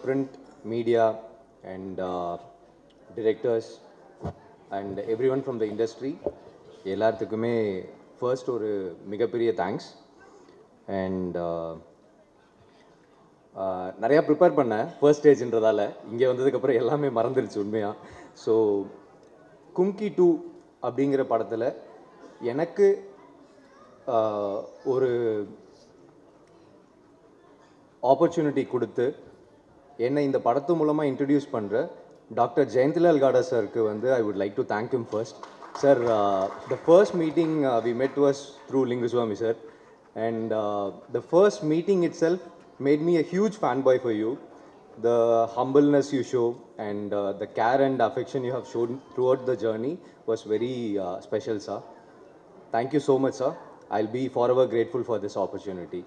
print media and directors and everyone from the industry. எல்லாத்துக்குமே first ஒரு மிகப்பெரிய thanks. And நிறையா ப்ரிப்பேர் பண்ணேன் ஃபர்ஸ்ட் ஸ்டேஜ்ன்றதால. இங்கே வந்ததுக்கப்புறம் எல்லாமே மறந்துடுச்சு உண்மையாக. ஸோ கும்கி 2 அப்படிங்கிற படத்தில் எனக்கு ஒரு ஆப்பர்ச்சுனிட்டி கொடுத்து என்னை இந்த படத்து மூலமாக இன்ட்ரடியூஸ் பண்ணுற டாக்டர் ஜெயந்திலால் காடா சாருக்கு வந்து I would like to thank him first. Sir, the first meeting we met was through Linguswamy sir, and the first meeting itself made me a huge fanboy for you. The humbleness you show and the care and affection you have shown throughout the journey was very special, sir. Thank you so much, sir. I'll be forever grateful for this opportunity.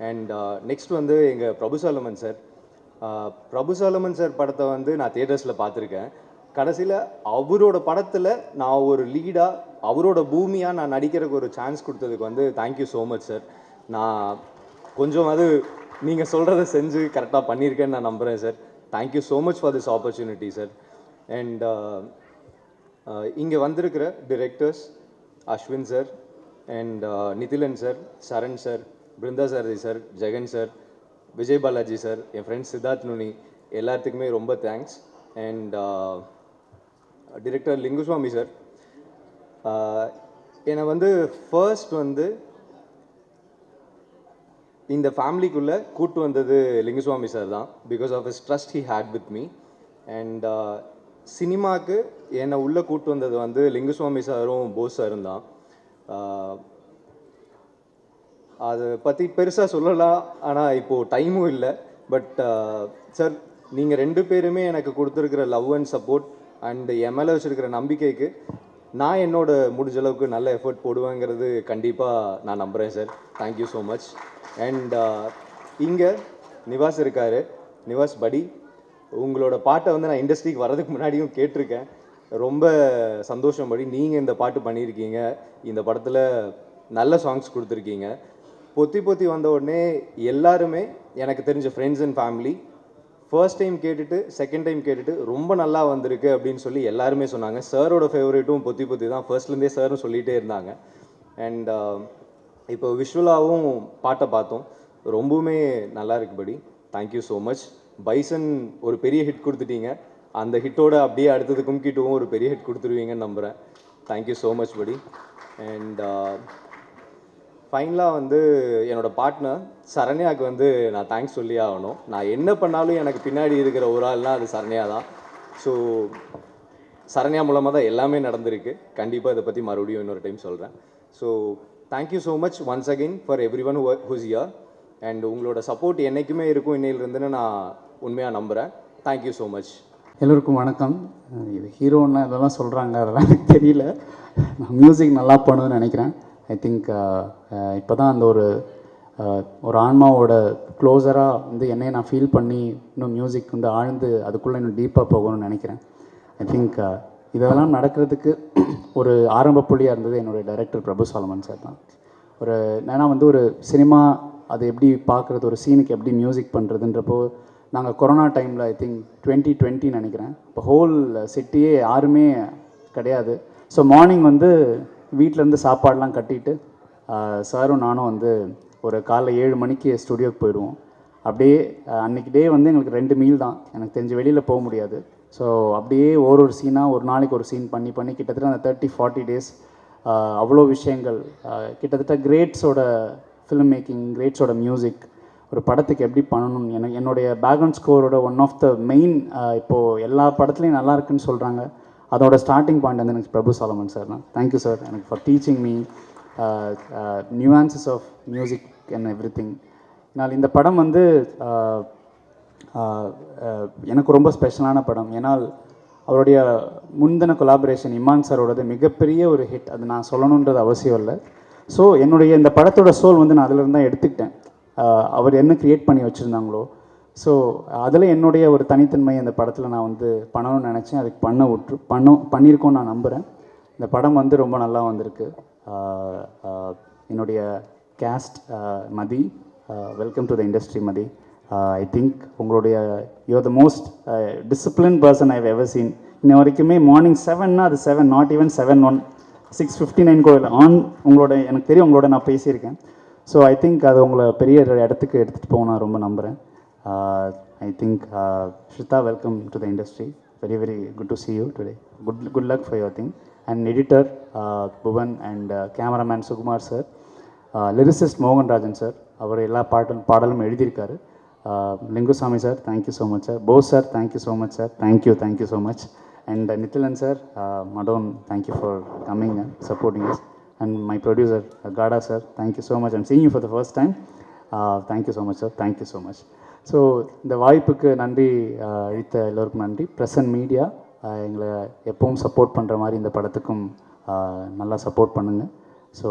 And next வந்து எங்கள் பிரபு Solomon sir. பிரபு Solomon sir படத்தை வந்து நான் தியேட்டர்ஸில் பார்த்துருக்கேன். கடைசியில் அவரோட படத்தில் நான் ஒரு லீடாக அவரோட பூமியாக நான் நடிக்கிறதுக்கு ஒரு சான்ஸ் கொடுத்ததுக்கு வந்து தேங்க்யூ ஸோ மச் சார். நான் கொஞ்சம் அது நீங்கள் சொல்கிறத செஞ்சு கரெக்டாக பண்ணியிருக்கேன்னு நான் நம்புகிறேன் sir. Thank you so much for this opportunity sir. And இங்கே வந்திருக்கிற directors Ashwin sir and Nithilan sir, Saran sir, Brinda Sarathi sir, Jagan sir, Vijay Balaji sir, என் ஃப்ரெண்ட்ஸ் சித்தார்த் நுனி, எல்லாத்துக்குமே ரொம்ப thanks. And director Lingusamy sir என்னை வந்து ஃபர்ஸ்ட் வந்து இந்த ஃபேமிலிக்குள்ளே கூட்டு வந்தது லிங்குஸ்வாமி சார் தான். Because of his trust he had with me. And சினிமாவுக்கு என்னை உள்ளே கூட்டு வந்தது வந்து லிங்குஸ்வாமி சாரும் போஸ் சாரும் தான். அதை பற்றி பெருசாக சொல்லலாம், ஆனால் இப்போது டைமும் இல்லை. பட் சார், நீங்கள் 2 பேருமே எனக்கு கொடுத்துருக்கிற லவ் அண்ட் சப்போர்ட் அண்ட் என் மேலே வச்சுருக்கிற நம்பிக்கைக்கு நான் என்னோட முடிஞ்ச அளவுக்கு நல்ல எஃபர்ட் போடுவேங்கிறது கண்டிப்பாக நான் நம்புகிறேன் sir. Thank you so much. And இங்கே நிவாஸ் இருக்கார். நிவாஸ் படி, உங்களோட பாட்டை வந்து நான் இண்டஸ்ட்ரிக்கு வர்றதுக்கு முன்னாடியும் கேட்டிருக்கேன். ரொம்ப சந்தோஷம் படி, நீங்கள் இந்த பாட்டு பண்ணியிருக்கீங்க. இந்த படத்தில் நல்ல சாங்ஸ் கொடுத்துருக்கீங்க. பொத்தி பொத்தி வந்த உடனே எல்லாருமே எனக்கு தெரிஞ்ச friends and family first time கேட்டுட்டு செகண்ட் டைம் கேட்டுட்டு ரொம்ப நல்லா வந்திருக்கு அப்படின்னு சொல்லி எல்லாருமே சொன்னாங்க. சாரோட ஃபேவரேட்டும் பொத்தி பொத்தி தான், ஃபர்ஸ்ட்லேருந்தே சாரும் சொல்லிகிட்டே இருந்தாங்க. அண்ட் இப்போ விஷுவலாகவும் பாட்டை பார்த்தோம், ரொம்பவுமே நல்லா இருக்குபடி. Thank you so much. பைசன் ஒரு பெரிய ஹிட் கொடுத்துட்டீங்க. அந்த ஹிட்டோட அப்படியே அடுத்தது கும்கி 2வும் ஒரு பெரிய ஹிட் கொடுத்துருவீங்கன்னு நம்புகிறேன். தேங்க்யூ ஸோ மச் படி. அண்ட் ஃபைனலாக வந்து என்னோடய பார்ட்னர் சரண்யாவுக்கு வந்து நான் தேங்க்ஸ் சொல்லி ஆகணும். நான் என்ன பண்ணாலும் எனக்கு பின்னாடி இருக்கிற ஒரு ஆள்னால் அது சரண்யா தான். ஸோ சரண்யா மூலமாக தான் எல்லாமே நடந்திருக்கு. கண்டிப்பாக இதை பற்றி மறுபடியும் இன்னொரு டைம் சொல்கிறேன். So thank you so much once again for everyone who's here. And உங்களோட சப்போர்ட் என்றைக்குமே இருக்கும் இன்னையிலிருந்துன்னு நான் உண்மையாக நம்புகிறேன். Thank you so much. எல்லோருக்கும் வணக்கம். இது ஹீரோன்னா இதெல்லாம் சொல்கிறாங்க, அதெல்லாம் எனக்கு தெரியல. நான் மியூசிக் நல்லா பண்ணுவேன்னு நினைக்கிறேன். ஐ திங்க் இப்போ தான் அந்த ஒரு ஆன்மாவோட க்ளோஸராக வந்து என்னையை நான் ஃபீல் பண்ணி இன்னும் மியூசிக் வந்து ஆழ்ந்து அதுக்குள்ளே இன்னும் டீப்பாக போகணும்னு நினைக்கிறேன். ஐ திங்க் இதெல்லாம் நடக்கிறதுக்கு ஒரு ஆரம்ப புள்ளியாக இருந்தது என்னுடைய டைரக்டர் பிரபு சாலமன் சார் தான். ஏன்னா வந்து ஒரு சினிமா அதை எப்படி பார்க்குறது, ஒரு சீனுக்கு எப்படி மியூசிக் பண்ணுறதுன்றப்போ நாங்கள் கொரோனா டைமில் ஐ திங்க் 2020 நினைக்கிறேன். இப்போ ஹோல் சிட்டியே யாருமே கிடையாது. ஸோ மார்னிங் வந்து வீட்டிலேருந்து சாப்பாடெலாம் கட்டிட்டு சாரும் நானும் வந்து ஒரு காலைல 7 மணிக்கு ஸ்டுடியோக்கு போயிடுவோம். அப்படியே அன்றைக்கி டே வந்து எங்களுக்கு 2 மீல் தான், எனக்கு தெரிஞ்சு வெளியில் போக முடியாது. ஸோ அப்படியே ஒரு சீனாக ஒரு நாளைக்கு ஒரு சீன் பண்ணி கிட்டத்தட்ட அந்த 30-40 டேஸ் அவ்வளோ விஷயங்கள், கிட்டத்தட்ட கிரேட்ஸோட ஃபிலிம் மேக்கிங், கிரேட்ஸோட மியூசிக், ஒரு படத்துக்கு எப்படி பண்ணணும். என்னுடைய பேக்ரவுண்ட் ஸ்கோரோட ஒன் ஆஃப் த மெயின், இப்போது எல்லா படத்துலையும் நல்லா இருக்குன்னு சொல்கிறாங்க, அதோட ஸ்டார்டிங் பாயிண்ட் வந்து எனக்கு பிரபு சாலமன் சார் தான். தேங்க்யூ சார் எனக்கு for teaching me nuances of music and everything. நான் இந்த படம் வந்து எனக்கு ரொம்ப ஸ்பெஷலான படம். ஏன்னால் அவருடைய முந்தின கொலாபரேஷன் இமான் சாரோடது மிகப்பெரிய ஒரு ஹிட். அது நான் சொல்லணுன்றது அவசியம் இல்லை. ஸோ என்னுடைய இந்த படத்தோட சோல் வந்து நான் அதிலிருந்து தான் எடுத்துக்கிட்டேன். அவர் என்ன க்ரியேட் பண்ணி வச்சுருந்தாங்களோ, ஸோ அதில் என்னுடைய ஒரு தனித்தன்மை அந்த படத்தில் நான் வந்து பண்ணணும்னு நினச்சேன். அதுக்கு பண்ணியிருக்கோன்னு நான் நம்புகிறேன். இந்த படம் வந்து ரொம்ப நல்லா வந்திருக்கு. என்னுடைய cast Mathi, welcome to the industry Mathi. I think உங்களுடைய you're the most discipline person I've ever seen. இன்ன வரைக்குமே மார்னிங் 7னா அது 7, நாட் ஈவன் 7:01, 6:59 கோயில் ஆன். உங்களோட எனக்கு தெரியும், உங்களோட நான் பேசியிருக்கேன். ஸோ ஐ திங்க் அது உங்களை பெரிய இடத்துக்கு எடுத்துகிட்டு போக நான் ரொம்ப நம்புகிறேன். I think Srutha, welcome to the industry. Very very good to see you today. Good luck for your thing. And editor Bhuvan and cameraman Sukumar sir, lyricist Mohanrajan sir, அவர் எல்லா பாடலும் எழுதியிருக்காரு. Lingusamy sir, thank you so much sir. Bose sir, thank you so much sir. Thank you so much. And Nithilan sir, Madon, thank you for coming and supporting us. And my producer, Gada sir, thank you so much. I'm seeing you for the first time. Thank you so much sir, thank you so much. So இந்த வாய்ப்புக்கு நன்றி அளித்த எல்லோருக்கும் நன்றி. Present media எங்களை எப்பவும் support பண்ணுற மாதிரி இந்த படத்துக்கும் நல்லா சப்போர்ட் பண்ணுங்கள். ஸோ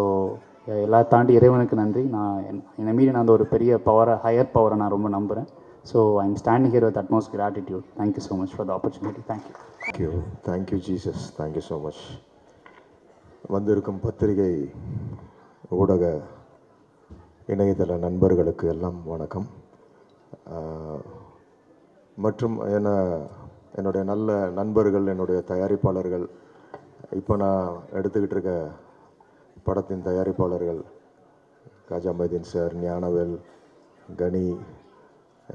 எல்லா தாண்டி இறைவனுக்கு நன்றி. நான் என்னை மீறி நான் ஒரு பெரிய பவரை, ஹையர் பவரை நான் ரொம்ப நம்புகிறேன். So I am standing here with utmost gratitude. Thank you so much for the opportunity. Thank you. Thank you Jesus, thank you so much. வந்திருக்கும் பத்திரிகை, ஊடக, இணையதள நண்பர்களுக்கு எல்லாம் வணக்கம். மற்றும் என்னுடைய நல்ல நண்பர்கள், என்னுடைய தயாரிப்பாளர்கள், இப்போ நான் எடுத்துக்கிட்டு இருக்க படத்தின் தயாரிப்பாளர்கள் காஜா மைதீன் சார், ஞானவேல், கனி,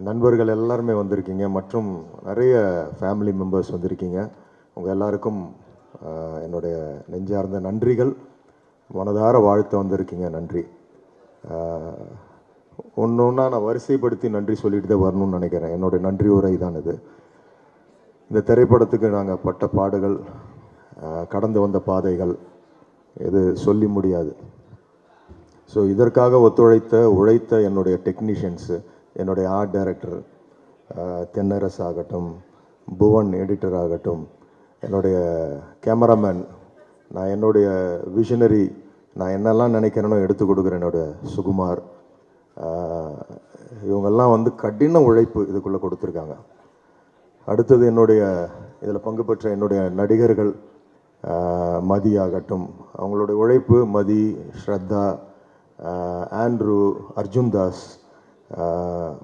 நண்பர்கள் எல்லாருமே வந்திருக்கீங்க. மற்றும் நிறைய ஃபேமிலி மெம்பர்ஸ் வந்திருக்கீங்க. உங்கள் எல்லாருக்கும் என்னுடைய நெஞ்சார்ந்த நன்றிகள். மனதார வாழ்த்து வந்திருக்கீங்க, நன்றி. ஒன்று ஒன்றா நான் வரிசைப்படுத்தி நன்றி சொல்லிட்டு தான் வரணும்னு நினைக்கிறேன். என்னுடைய நன்றி உரை தான் இது. இந்த திரைப்படத்துக்கு நாங்கள் பட்ட பாடுகள், கடந்து வந்த பாதைகள், இது சொல்லி முடியாது. ஸோ இதற்காக உழைத்த என்னுடைய டெக்னீஷியன்ஸு, என்னுடைய ஆர்ட் டைரக்டர் தென்னரசு ஆகட்டும், புவன் எடிட்டர் ஆகட்டும், என்னுடைய கேமராமேன், நான் என்னுடைய விஷனரி, நான் என்னெல்லாம் நினைக்கிறேனோ எடுத்து கொடுக்குறேன் என்னுடைய சுகுமார், இவங்கெல்லாம் கடின உழைப்பு இதுக்குள்ளே கொடுத்துருக்காங்க. அடுத்தது என்னுடைய இதில் பங்கு பெற்ற என்னுடைய நடிகர்கள், மதி ஆகட்டும், அவங்களுடைய உழைப்பு, மதி, ஸ்ரத்தா, ஆண்ட்ரூ, அர்ஜுன் தாஸ்,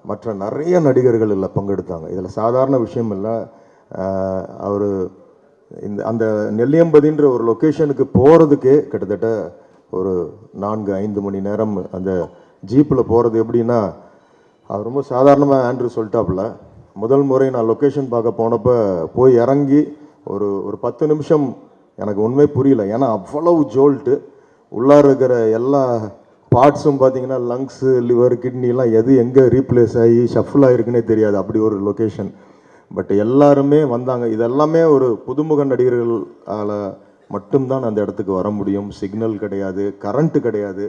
மற்ற நிறைய நடிகர்கள் இதில் பங்கெடுத்தாங்க. இதில் சாதாரண விஷயம் இல்லை. அவர் அந்த நெல்லியம்பதின்ற ஒரு லொக்கேஷனுக்கு போகிறதுக்கே கிட்டத்தட்ட ஒரு 4-5 மணி நேரம் அந்த ஜீப்பில் போகிறது. எப்படின்னா, அவர் ரொம்ப சாதாரணமாக ஆண்ட்ரூ சொல்லிட்டாப்புல, முதல் முறை நான் லொக்கேஷன் பார்க்க போனப்போ போய் இறங்கி ஒரு 10 நிமிஷம் எனக்கு உண்மை புரியல. ஏன்னா அவ்வளவு ஜோல்ட்டு, உள்ளார இருக்கிற எல்லா பார்ட்ஸும் பார்த்தீங்கன்னா லங்ஸு, லிவர், கிட்னிலாம் எது எங்கே ரீப்ளேஸ் ஆகி ஷஃபில் ஆகிருக்குன்னே தெரியாது. அப்படி ஒரு லொக்கேஷன். பட் எல்லாருமே வந்தாங்க. இதெல்லாமே ஒரு புதுமுக நடிகர்களால் மட்டும்தான் அந்த இடத்துக்கு வர முடியும். சிக்னல் கிடையாது, கரண்ட்டு கிடையாது.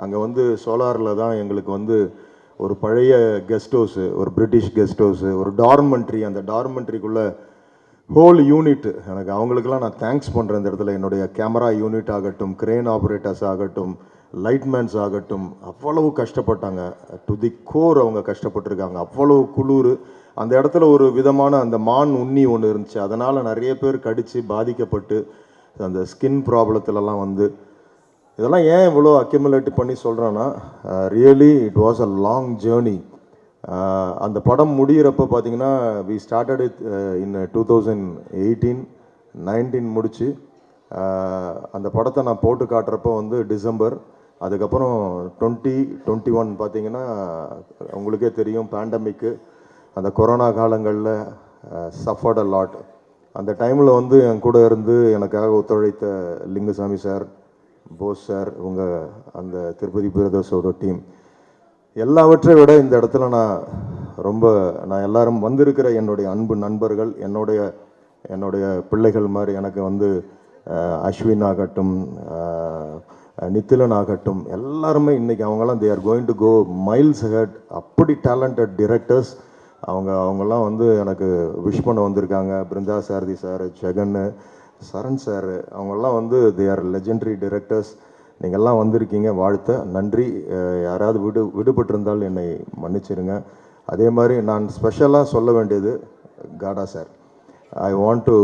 அங்கே சோலாரில் தான் எங்களுக்கு ஒரு பழைய கெஸ்ட் ஹவுஸு, ஒரு பிரிட்டிஷ் கெஸ்ட் ஹவுஸு, ஒரு டார்மெண்ட்ரி, அந்த டார்மெண்ட்ரிக்குள்ளே ஹோல் யூனிட், எனக்கு அவங்களுக்கெல்லாம் நான் தேங்க்ஸ் பண்ணுறேன். இந்த இடத்துல என்னுடைய கேமரா யூனிட் ஆகட்டும், கிரேன் ஆப்ரேட்டர்ஸ் ஆகட்டும், லைட்மேன்ஸ் ஆகட்டும், அவ்வளவு கஷ்டப்பட்டாங்க. டு தி கோர் அவங்க கஷ்டப்பட்டிருக்காங்க. அவ்வளவு குளிர். அந்த இடத்துல ஒரு விதமான அந்த மான் உண்ணி ஒன்று இருந்துச்சு. அதனால் நிறைய பேர் கடித்து பாதிக்கப்பட்டு அந்த ஸ்கின் ப்ராப்ளத்துலலாம் இதெல்லாம் ஏன் இவ்வளோ அக்யூமுலேட் பண்ணி சொல்கிறேன்னா, really it was a long journey. அந்த படம் முடிகிறப்ப பார்த்தீங்கன்னா, வி ஸ்டார்டட் இட் இன் 2018-19 முடிச்சு அந்த படத்தை நான் போட்டு காட்டுறப்போ டிசம்பர். அதுக்கப்புறம் 2021 பார்த்தீங்கன்னா உங்களுக்கே தெரியும், பேண்டமிக்கு, அந்த கொரோனா காலங்களில் சஃபர்ட் அ லாட். அந்த டைமில் என் கூட இருந்து எனக்காக ஒத்துழைத்த லிங்குசாமி சார், போஸ் சார், இவங்க அந்த திருப்பதி பிரதர்ஸோட டீம், எல்லாவற்றை விட இந்த இடத்துல நான் எல்லாரும் வந்திருக்கிற என்னுடைய அன்பு நண்பர்கள், என்னுடைய பிள்ளைகள் மாதிரி எனக்கு அஸ்வின் ஆகட்டும், நித்திலன் ஆகட்டும், எல்லாருமே இன்றைக்கி அவங்கெல்லாம் they are going to go miles ahead. அப்படி டேலண்டட் டிரெக்டர்ஸ் அவங்கெல்லாம் எனக்கு விஷ் பண்ண வந்திருக்காங்க. பிருந்தா சாரதி சார், ஜெகன், சரண் சார், அவங்கெல்லாம் தே ஆர் லெஜெண்டரி டிரெக்டர்ஸ். நீங்கள்லாம் வந்திருக்கீங்க, வாழ்த்த நன்றி. யாராவது விடுபட்டிருந்தால் என்னை மன்னிச்சிருங்க. அதே மாதிரி நான் ஸ்பெஷலாக சொல்ல வேண்டியது காடா sir. I want to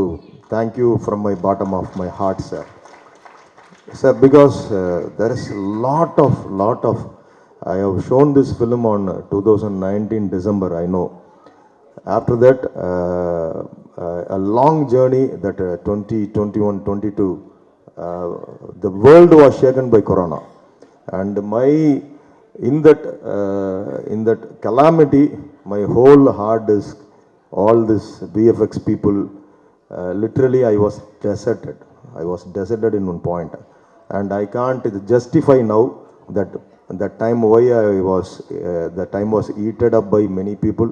thank you from my bottom of my heart sir. Sir, because there is lot of I have shown this film on 2019 December, I know. After that, a long journey that 2021, 22, the world was shaken by Corona. And in that calamity, my whole hard disk, all this VFX people, literally I was deserted. I was deserted in one point. And I can't justify now that time why that time was eaten up by many people.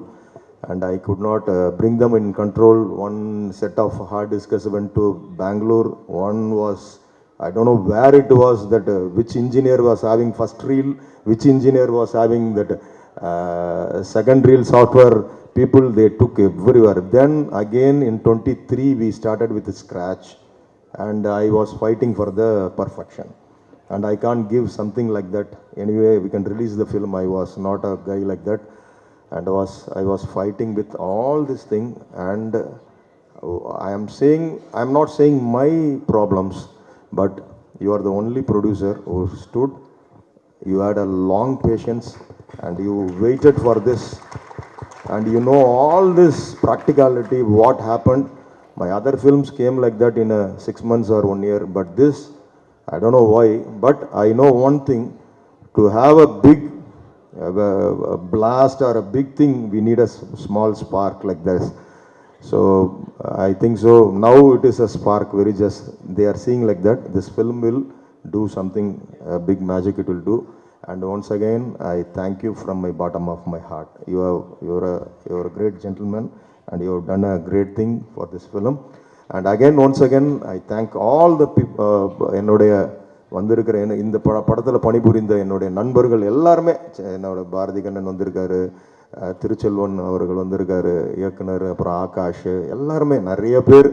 And I could not bring them in control. One set of hard disks went to Bangalore. One was, I don't know where it was, that which engineer was having first reel, which engineer was having that second reel software. People, they took everywhere. Then again in 23 we started with scratch, and I was fighting for the perfection. And I can't give something like that. Anyway, we can release the film. I was not a guy like that. And I was fighting with all this thing. And I'm not saying my problems, but you are the only producer who stood. You had a long patience and you waited for this. And you know all this practicality, what happened. My other films came like that in 6 months or 1 year. But this, I don't know why, but I know one thing. To have a big a blast or a big thing, we need a small spark like this. So I think so now it is a spark, very just they are seeing like that. This film will do something, big magic it will do. And once again, I thank you from my bottom of my heart. You're a great gentleman, and you have done a great thing for this film. And again, once again, I thank all the people, என்னுடைய வந்திருக்கிற இந்த படத்தில் பணிபுரிந்த என்னுடைய நண்பர்கள் எல்லாருமே. என்னோட பாரதி கண்ணன் வந்திருக்காரு, திருச்செல்வன் அவர்கள் வந்திருக்காரு, இயக்குனர், அப்புறம் ஆகாஷ், எல்லாருமே நிறைய பேர்.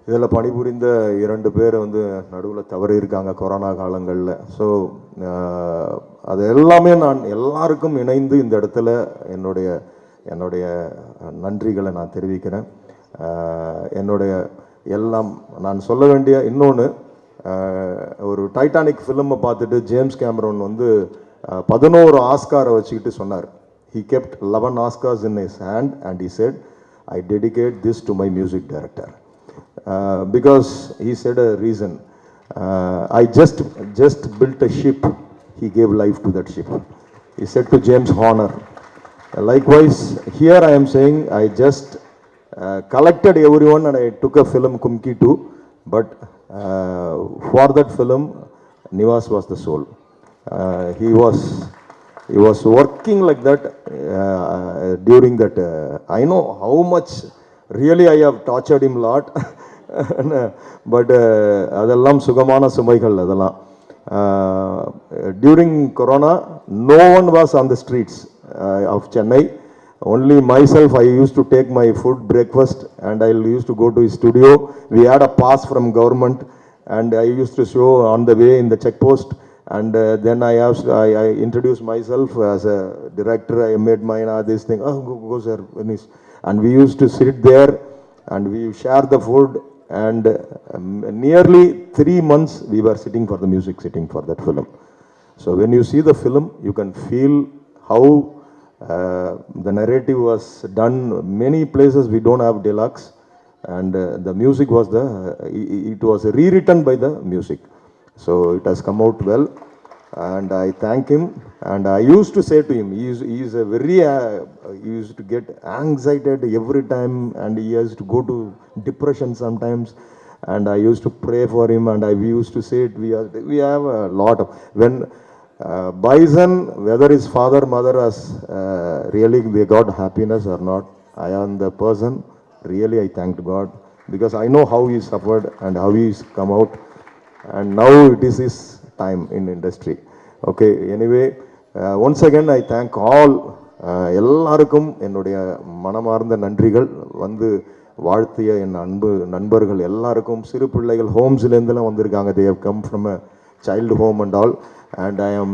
இதில் பணிபுரிந்த 2 பேர் வந்து நடுவில் தவறி இருக்காங்க கொரோனா காலங்களில். ஸோ அது எல்லாமே நான் எல்லாருக்கும் இணைந்து இந்த இடத்துல என்னுடைய நன்றிகளை நான் தெரிவிக்கிறேன். என்னுடைய எல்லாம் நான் சொல்ல வேண்டிய இன்னொன்று, ஒரு டைட்டானிக் ஃபிலிமை பார்த்துட்டு ஜேம்ஸ் கேமரோன் வந்து 11 ஆஸ்காரை வச்சுக்கிட்டு சொன்னார். He kept 11 Oscars in his hand and he said, I dedicate this to my music director. Because he said a reason. I just built a ship. He gave life to that ship. He said to James Horner. Likewise, here I am saying I just collected everyone and I took a film Kumki 2. But for that film, Nivas was the soul. He was working like that during that. I know how much really I have tortured him a lot. But அதெல்லாம் சுகமான சுமைகள் அதெல்லாம். During Corona, no one was on the streets of Chennai. Only myself, I used to take my food, breakfast, and I used to go to his studio. We had a pass from government, and I used to show on the way in the check post. And then I introduced myself as a director. I made mine, this thing. Oh, go sir. And we used to sit there, and we share the food. And nearly 3 months we were sitting for the music, sitting for that film. So when you see the film, you can feel how the narrative was done. Many places we don't have deluxe, and the music was it was rewritten by the music. So it has come out well, and I thank him. And I used to say to him, he is a very he used to get anxiety every time, and he used to go to depression sometimes. And I used to pray for him, and we used to say it. We have a lot of when Bison, whether his father mother has really they got happiness or not, I am the person. Really, I thanked God, because I know how he suffered and how he's come out. And now it is his time in industry. Okay, anyway, once again I thank all. எல்லாருக்கும் என்னுடைய மனமார்ந்த நன்றிகள். வந்து வாழ்த்திய என் அன்பு நண்பர்கள் எல்லாருக்கும், சிறு பிள்ளைகள் ஹோம்ஸ்லேருந்துலாம் வந்திருக்காங்க. they have come from a child home and all, and I am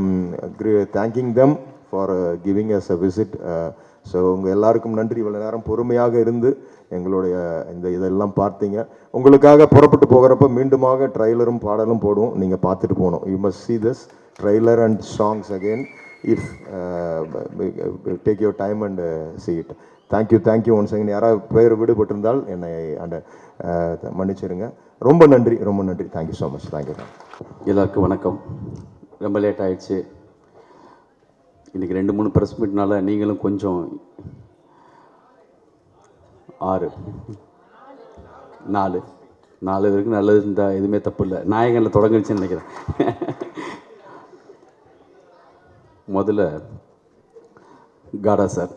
thanking them for giving us a visit. So உங்கள் எல்லாருக்கும் நன்றி. இவ்வளோ நேரம் பொறுமையாக இருந்து எங்களுடைய இதெல்லாம் பார்த்தீங்க. உங்களுக்காக புறப்பட்டு போகிறப்ப மீண்டுமாக ட்ரைலரும் பாடலும் போடுவோம், நீங்கள் பார்த்துட்டு போகணும். You must see this trailer and songs again. If take your time and see it. Thank you once again. யாராவது பேர் விடுபட்டிருந்தால் என்னை அந்த மன்னிச்சிருங்க. ரொம்ப நன்றி தேங்க்யூ ஸோ மச். தேங்க்யூ. எல்லாருக்கும் வணக்கம். ரொம்ப லேட் ஆகிடுச்சு. இன்றைக்கி 2-3 ப்ரெஸ் மீட்னால நீங்களும் கொஞ்சம் 4 வரைக்கும் நல்லது இருந்தால் எதுவுமே தப்பு இல்லை. நாயகனில் தொடங்கிடுச்சுன்னு நினைக்கிறேன். முதல்ல காடா சார்,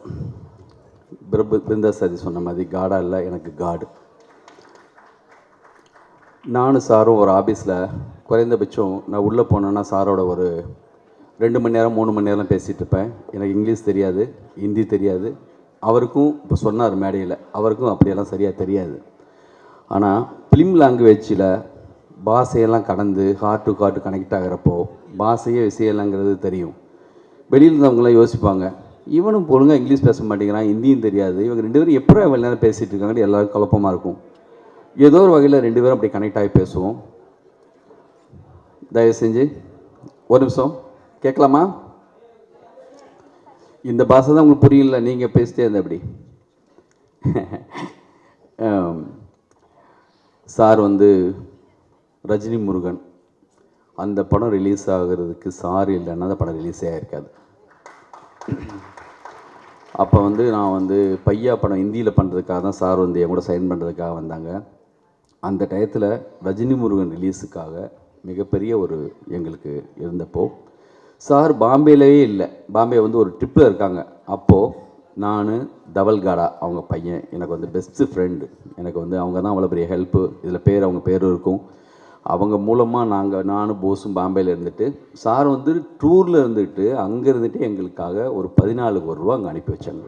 பிருந்தா சாரி சொன்ன மாதிரி காடா இல்லை, எனக்கு காடு. நானும் சாரும் ஒரு ஆஃபீஸில் குறைந்தபட்சம் நான் உள்ளே போனேன்னா சாரோட ஒரு 2 மணி நேரம் 3 மணி நேரம் பேசிகிட்டு இருப்பேன். எனக்கு இங்கிலீஷ் தெரியாது, ஹிந்தி தெரியாது. அவருக்கும் இப்போ சொன்னார் மேடையில், அவருக்கும் அப்படியெல்லாம் சரியாக தெரியாது. ஆனால் ஃபிலிம் லாங்குவேஜில் பாஷையெல்லாம் கடந்து ஹார்ட் டு ஹார்ட் கனெக்ட் ஆகிறப்போ பாஷையே விஷயம்லாங்கிறது தெரியும். வெளியில் இருந்தவங்களாம் யோசிப்பாங்க, இவனும் ஒழுங்காக இங்கிலீஷ் பேச மாட்டேங்கிறான், ஹிந்தியும் தெரியாது, இவங்க 2 பேரும் எப்போ இவ்வளோ நேரம் பேசிகிட்டு இருக்காங்கன்னு எல்லாருக்கும் குழப்பமாக இருக்கும். ஏதோ ஒரு வகையில் 2 பேரும் அப்படி கனெக்ட் ஆகி பேசுவோம். தயவு செஞ்சு ஒரு நிமிஷம் கேட்கலாமா? இந்த பாஷை தான் உங்களுக்கு புரியல, நீங்கள் பேசிட்டே இருந்த அப்படி. சார் வந்து ரஜினி முருகன் அந்த படம் ரிலீஸ் ஆகிறதுக்கு சார் இல்லைன்னா அந்த படம் ரிலீஸே ஆகிருக்காது. அப்போ வந்து நான் வந்து பையா படம் ஹிந்தியில் பண்ணுறதுக்காக தான் சார் வந்து என் கூட சைன் பண்ணுறதுக்காக வந்தாங்க. அந்த டயத்தில் ரஜினி முருகன் ரிலீஸுக்காக மிகப்பெரிய ஒரு எங்களுக்கு இருந்தப்போ சார் பாம்பேலேயே இல்லை, பாம்பே வந்து ஒரு ட்ரிப்பில் இருக்காங்க. அப்போது நான் தவல்காடா அவங்க பையன் எனக்கு வந்து பெஸ்ட்டு ஃப்ரெண்டு. எனக்கு வந்து அவங்க தான் அவ்வளோ பெரிய ஹெல்ப்பு. இதில் அவங்க பேர் இருக்கும். அவங்க மூலமாக நானும் போஸும் பாம்பேயில் இருந்துட்டு சார் வந்து டூரில் இருந்துட்டு அங்கே இருந்துட்டு எங்களுக்காக ஒரு 14 கோடி ரூபா அங்கே அனுப்பி வச்சாங்க.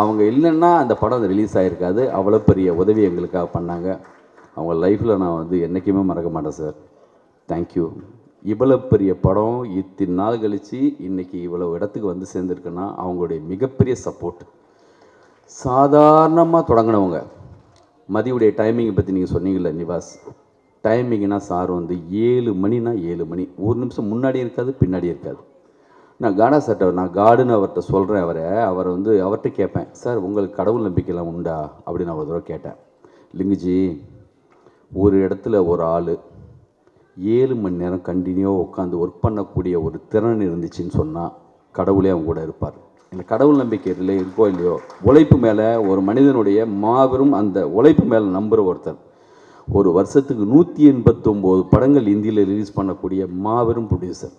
அவங்க இல்லைன்னா அந்த படம் ரிலீஸ் ஆகிருக்காது. அவ்வளோ பெரிய உதவி எங்களுக்காக பண்ணாங்க. அவங்க லைஃப்பில் நான் வந்து என்றைக்குமே மறக்க மாட்டேன் சார். தேங்க்யூ. இவ்வளோ பெரிய படம் இத்தனை நாள் கழித்து இன்றைக்கி இவ்வளோ இடத்துக்கு வந்து சேர்ந்துருக்குன்னா அவங்களுடைய மிகப்பெரிய சப்போர்ட். சாதாரணமாக தொடங்கினவங்க. மதியுடைய டைமிங்கை பற்றி நீங்கள் சொன்னீங்கள்ல நிவாஸ், டைமிங்னா சார் வந்து 7 மணினா 7 மணி, ஒரு நிமிஷம் முன்னாடி இருக்காது பின்னாடி இருக்காது. நான் காடா சார்ட்ட நான் காடுன்னு அவர்கிட்ட சொல்கிறேன். அவரை வந்து அவர்கிட்ட கேட்பேன், சார் உங்களுக்கு கடவுள் நம்பிக்கைலாம் உண்டா அப்படின்னு நான் ஒரு தடவை கேட்டேன். லிங்குஜி, ஒரு இடத்துல ஒரு ஆள் 7 மணி நேரம் கண்டினியூவாக உட்காந்து ஒர்க் பண்ணக்கூடிய ஒரு திறன் இருந்துச்சுன்னு சொன்னால் கடவுளே அவங்க கூட இருப்பார். இந்த கடவுள் நம்பிக்கை இல்லை இருக்கோ இல்லையோ, உழைப்பு மேலே ஒரு மனிதனுடைய மாபெரும் அந்த உழைப்பு மேலே நம்புகிற ஒருத்தர். ஒரு வருஷத்துக்கு 189 படங்கள் இந்தியில் ரிலீஸ் பண்ணக்கூடிய மாபெரும் ப்ரொடியூசர்.